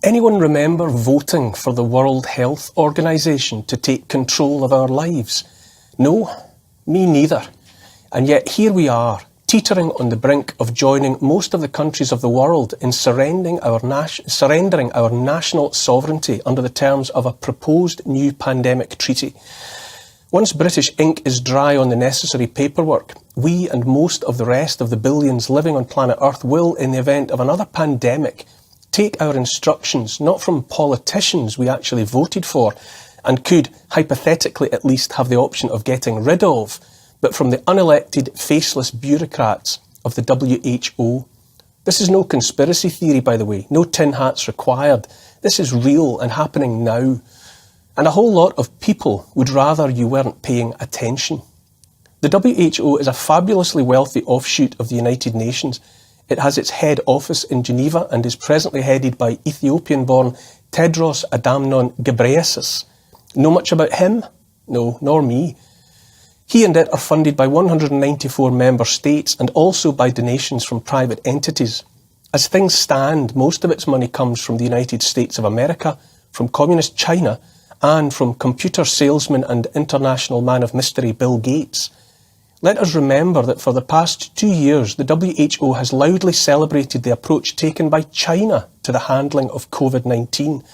Anyone remember voting for the World Health Organization to take control of our lives? No, me neither. And yet here we are, teetering on the brink of joining most of the countries of the world in surrendering our national sovereignty under the terms of a proposed new pandemic treaty. Once British ink is dry on the necessary paperwork, we and most of the rest of the billions living on planet Earth will, in the event of another pandemic, take our instructions not from politicians we actually voted for and could, hypothetically at least, have the option of getting rid of, but from the unelected, faceless bureaucrats of the WHO. This is no conspiracy theory, by the way, no tin hats required. This is real and happening now. And a whole lot of people would rather you weren't paying attention. The WHO is a fabulously wealthy offshoot of the United Nations. It has its head office in Geneva and is presently headed by Ethiopian-born Tedros Adhanom Ghebreyesus. Know much about him? No, nor me. He and it are funded by 194 member states and also by donations from private entities. As things stand, most of its money comes from the United States of America, from communist China, and from computer salesman and international man of mystery Bill Gates. Let us remember that for the past 2 years, the WHO has loudly celebrated the approach taken by China to the handling of COVID-19.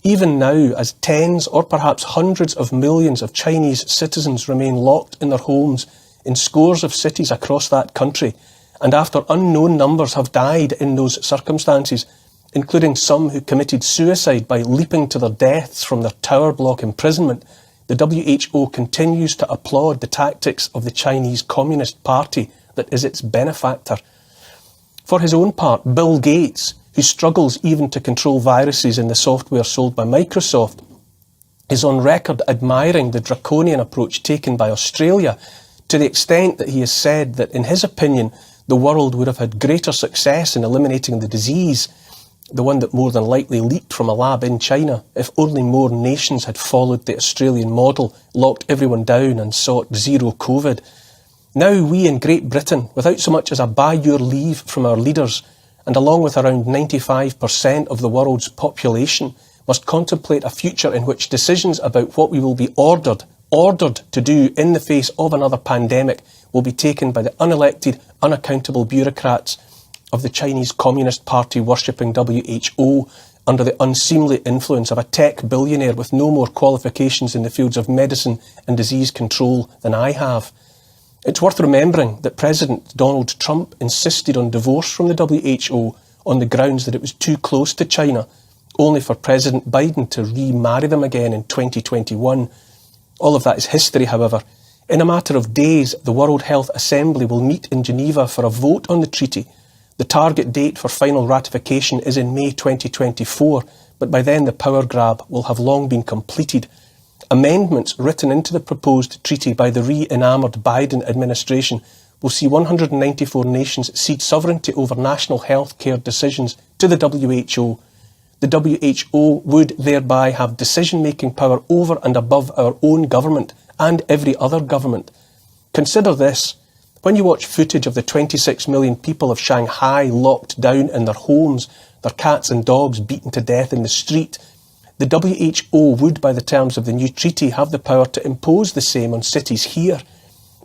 Even now, as tens or perhaps hundreds of millions of Chinese citizens remain locked in their homes in scores of cities across that country, and after unknown numbers have died in those circumstances, including some who committed suicide by leaping to their deaths from their tower block imprisonment, the WHO continues to applaud the tactics of the Chinese Communist Party that is its benefactor. For his own part, Bill Gates, who struggles even to control viruses in the software sold by Microsoft, is on record admiring the draconian approach taken by Australia, to the extent that he has said that, in his opinion, the world would have had greater success in eliminating the disease, the one that more than likely leaked from a lab in China, if only more nations had followed the Australian model, locked everyone down and sought zero COVID. Now we in Great Britain, without so much as a by your leave from our leaders, and along with around 95% of the world's population, must contemplate a future in which decisions about what we will be ordered to do in the face of another pandemic will be taken by the unelected, unaccountable bureaucrats of the Chinese Communist Party worshipping WHO under the unseemly influence of a tech billionaire with no more qualifications in the fields of medicine and disease control than I have. It's worth remembering that President Donald Trump insisted on divorce from the WHO on the grounds that it was too close to China, only for President Biden to remarry them again in 2021. All of that is history, however. In a matter of days, the World Health Assembly will meet in Geneva for a vote on the treaty. The target date for final ratification is in May 2024, but by then the power grab will have long been completed. Amendments written into the proposed treaty by the re-enamoured Biden administration will see 194 nations cede sovereignty over national health care decisions to the WHO. The WHO would thereby have decision-making power over and above our own government and every other government. Consider this. When you watch footage of the 26 million people of Shanghai locked down in their homes, their cats and dogs beaten to death in the street, the WHO would, by the terms of the new treaty, have the power to impose the same on cities here.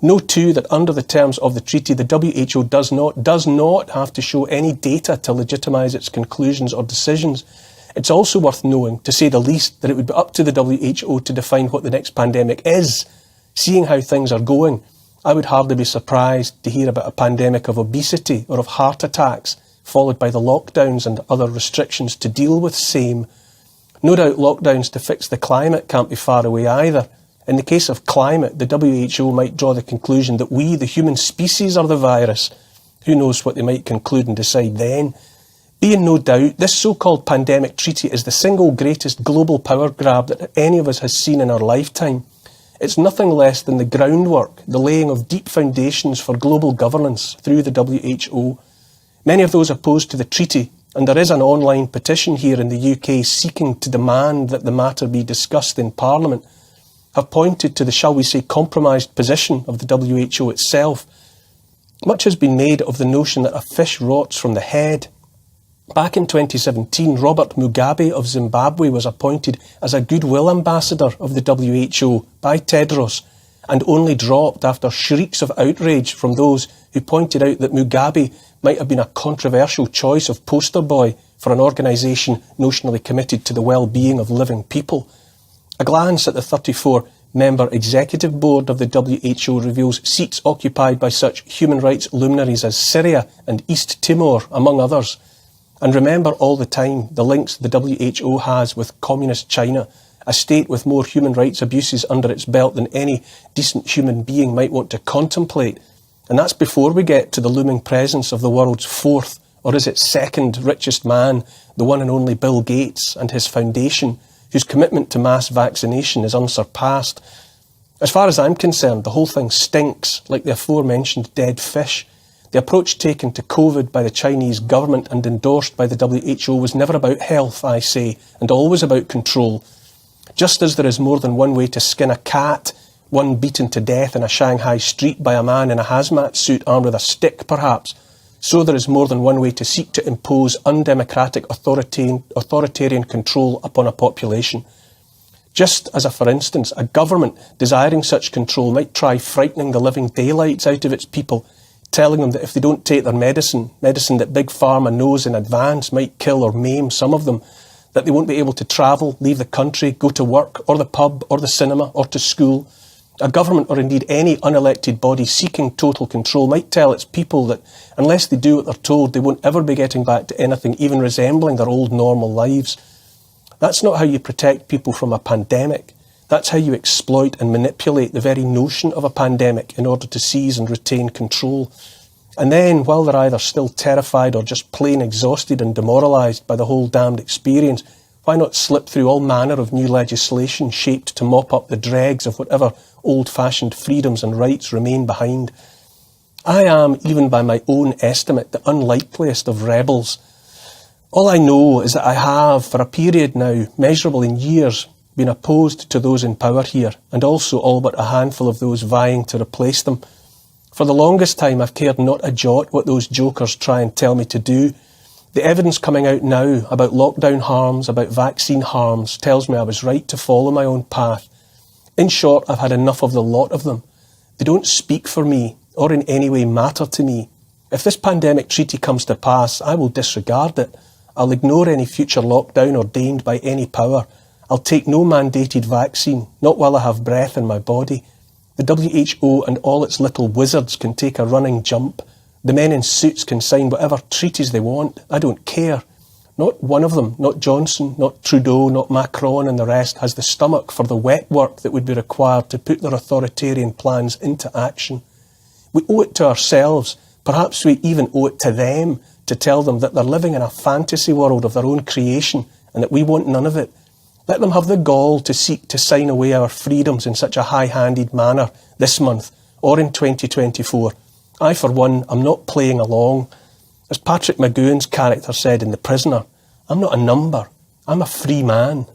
Note too that under the terms of the treaty, the WHO does not have to show any data to legitimise its conclusions or decisions. It's also worth knowing, to say the least, that it would be up to the WHO to define what the next pandemic is. Seeing how things are going, I would hardly be surprised to hear about a pandemic of obesity or of heart attacks, followed by the lockdowns and other restrictions to deal with same. No doubt lockdowns to fix the climate can't be far away either. In the case of climate, the WHO might draw the conclusion that we, the human species, are the virus. Who knows what they might conclude and decide then. Be in no doubt, this so-called pandemic treaty is the single greatest global power grab that any of us has seen in our lifetime. It's nothing less than the groundwork, the laying of deep foundations for global governance through the WHO. Many of those opposed to the treaty, and there is an online petition here in the UK seeking to demand that the matter be discussed in Parliament, have pointed to the, shall we say, compromised position of the WHO itself. Much has been made of the notion that a fish rots from the head. Back in 2017, Robert Mugabe of Zimbabwe was appointed as a goodwill ambassador of the WHO by Tedros, and only dropped after shrieks of outrage from those who pointed out that Mugabe might have been a controversial choice of poster boy for an organisation notionally committed to the well-being of living people. A glance at the 34-member executive board of the WHO reveals seats occupied by such human rights luminaries as Syria and East Timor, among others. And remember all the time the links the WHO has with communist China, a state with more human rights abuses under its belt than any decent human being might want to contemplate. And that's before we get to the looming presence of the world's fourth, or is it second, richest man, the one and only Bill Gates and his foundation, whose commitment to mass vaccination is unsurpassed. As far as I'm concerned, the whole thing stinks like the aforementioned dead fish. The approach taken to COVID by the Chinese government and endorsed by the WHO was never about health, I say, and always about control. Just as there is more than one way to skin a cat, one beaten to death in a Shanghai street by a man in a hazmat suit armed with a stick, perhaps, so there is more than one way to seek to impose undemocratic authoritarian control upon a population. Just as for instance, a government desiring such control might try frightening the living daylights out of its people, telling them that if they don't take their medicine that Big Pharma knows in advance might kill or maim some of them, that they won't be able to travel, leave the country, go to work, or the pub, or the cinema, or to school. A government, or indeed any unelected body seeking total control, might tell its people that unless they do what they're told, they won't ever be getting back to anything even resembling their old normal lives. That's not how you protect people from a pandemic. That's how you exploit and manipulate the very notion of a pandemic in order to seize and retain control. And then, while they're either still terrified or just plain exhausted and demoralised by the whole damned experience, why not slip through all manner of new legislation shaped to mop up the dregs of whatever old-fashioned freedoms and rights remain behind? I am, even by my own estimate, the unlikeliest of rebels. All I know is that I have, for a period now, measurable in years, been opposed to those in power here, and also all but a handful of those vying to replace them. For the longest time I've cared not a jot what those jokers try and tell me to do. The evidence coming out now about lockdown harms, about vaccine harms, tells me I was right to follow my own path. In short, I've had enough of the lot of them. They don't speak for me, or in any way matter to me. If this pandemic treaty comes to pass, I will disregard it. I'll ignore any future lockdown ordained by any power. I'll take no mandated vaccine, not while I have breath in my body. The WHO and all its little wizards can take a running jump. The men in suits can sign whatever treaties they want. I don't care. Not one of them, not Johnson, not Trudeau, not Macron and the rest, has the stomach for the wet work that would be required to put their authoritarian plans into action. We owe it to ourselves, perhaps we even owe it to them, to tell them that they're living in a fantasy world of their own creation and that we want none of it. Let them have the gall to seek to sign away our freedoms in such a high-handed manner this month or in 2024. I, for one, am not playing along. As Patrick McGowan's character said in The Prisoner, I'm not a number, I'm a free man.